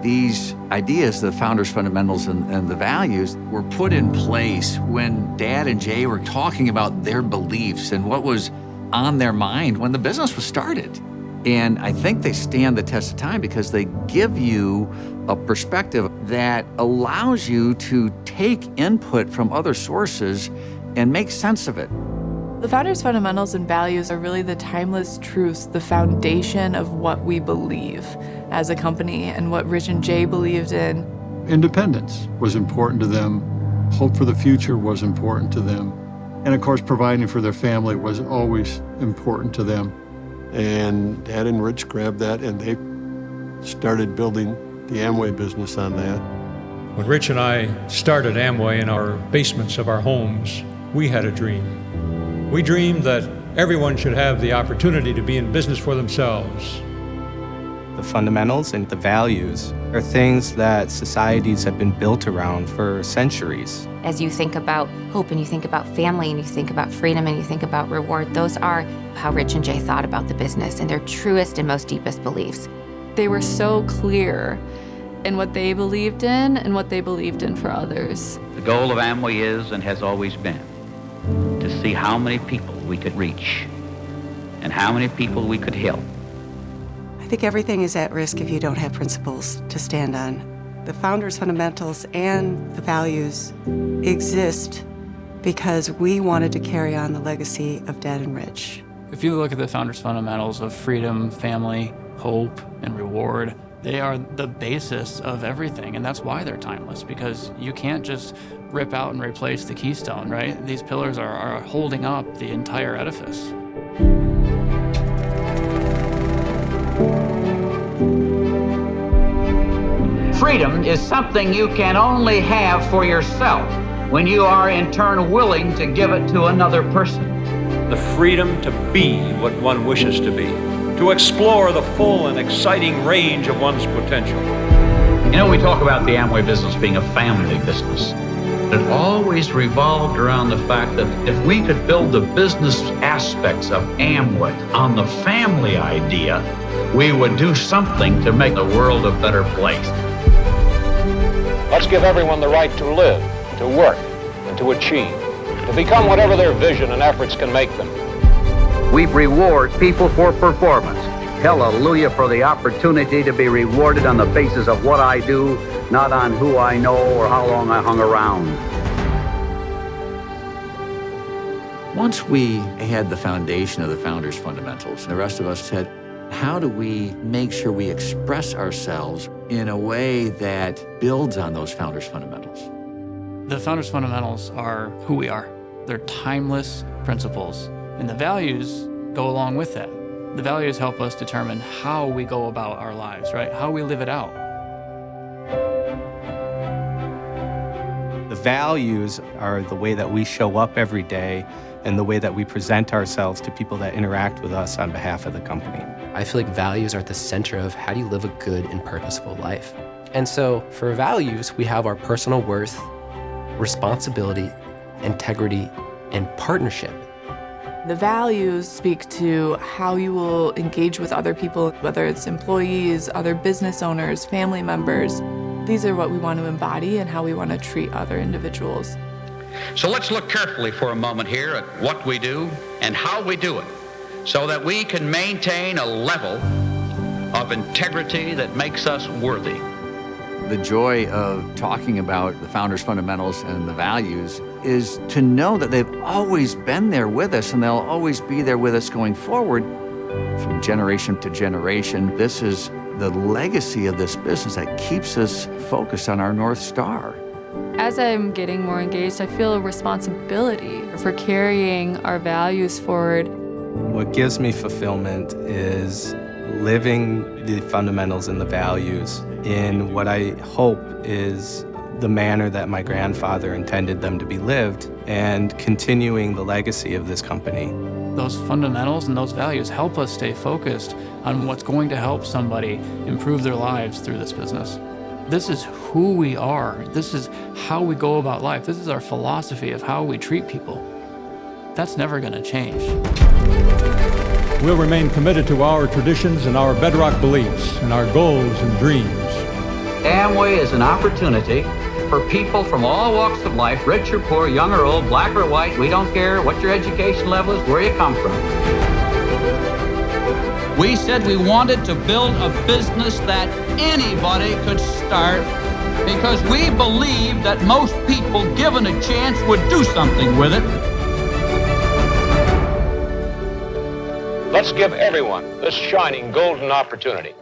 These ideas, the founders' fundamentals and the values, were put in place when Dad and Jay were talking about their beliefs and what was on their mind when the business was started. And I think they stand the test of time because they give you a perspective that allows you to take input from other sources and make sense of it. The founders' fundamentals and values are really the timeless truths, the foundation of what we believe as a company and what Rich and Jay believed in. Independence was important to them. Hope for the future was important to them. And of course, providing for their family was always important to them. And Dad and Rich grabbed that and they started building the Amway business on that. When Rich and I started Amway in our basements of our homes, we had a dream. We dreamed that everyone should have the opportunity to be in business for themselves. The fundamentals and the values are things that societies have been built around for centuries. As you think about hope and you think about family and you think about freedom and you think about reward, those are how Rich and Jay thought about the business and their truest and most deepest beliefs. They were so clear in what they believed in and what they believed in for others. The goal of Amway is and has always been to see how many people we could reach and how many people we could help. I think everything is at risk if you don't have principles to stand on. The founders' fundamentals and the values exist because we wanted to carry on the legacy of Dad and Rich. If you look at the founders' fundamentals of freedom, family, hope, and reward, they are the basis of everything, and that's why they're timeless, because you can't just rip out and replace the keystone, right? These pillars are holding up the entire edifice. Freedom is something you can only have for yourself when you are in turn willing to give it to another person. The freedom to be what one wishes to be, to explore the full and exciting range of one's potential. You know, we talk about the Amway business being a family business. It always revolved around the fact that if we could build the business aspects of Amway on the family idea, we would do something to make the world a better place. Let's give everyone the right to live, to work, and to achieve, to become whatever their vision and efforts can make them. We reward people for performance. Hallelujah for the opportunity to be rewarded on the basis of what I do, not on who I know or how long I hung around. Once we had the foundation of the founders' fundamentals, the rest of us said, how do we make sure we express ourselves in a way that builds on those founders' fundamentals? The founders' fundamentals are who we are. They're timeless principles, and the values go along with that. The values help us determine how we go about our lives, right? How we live it out. The values are the way that we show up every day and the way that we present ourselves to people that interact with us on behalf of the company. I feel like values are at the center of how do you live a good and purposeful life. And so for values, we have our personal worth, responsibility, integrity, and partnership. The values speak to how you will engage with other people, whether it's employees, other business owners, family members. These are what we want to embody and how we want to treat other individuals. So let's look carefully for a moment here at what we do and how we do it, so that we can maintain a level of integrity that makes us worthy. The joy of talking about the founders' fundamentals and the values is to know that they've always been there with us and they'll always be there with us going forward from generation to generation. This is the legacy of this business that keeps us focused on our North Star. As I'm getting more engaged, I feel a responsibility for carrying our values forward. What gives me fulfillment is living the fundamentals and the values in what I hope is the manner that my grandfather intended them to be lived, and continuing the legacy of this company. Those fundamentals and those values help us stay focused on what's going to help somebody improve their lives through this business. This is who we are. This is how we go about life. This is our philosophy of how we treat people. That's never going to change. We'll remain committed to our traditions and our bedrock beliefs and our goals and dreams. Amway is an opportunity for people from all walks of life, rich or poor, young or old, black or white. We don't care what your education level is, where you come from. We said we wanted to build a business that anybody could start because we believe that most people, given a chance, would do something with it. Let's give everyone this shining golden opportunity.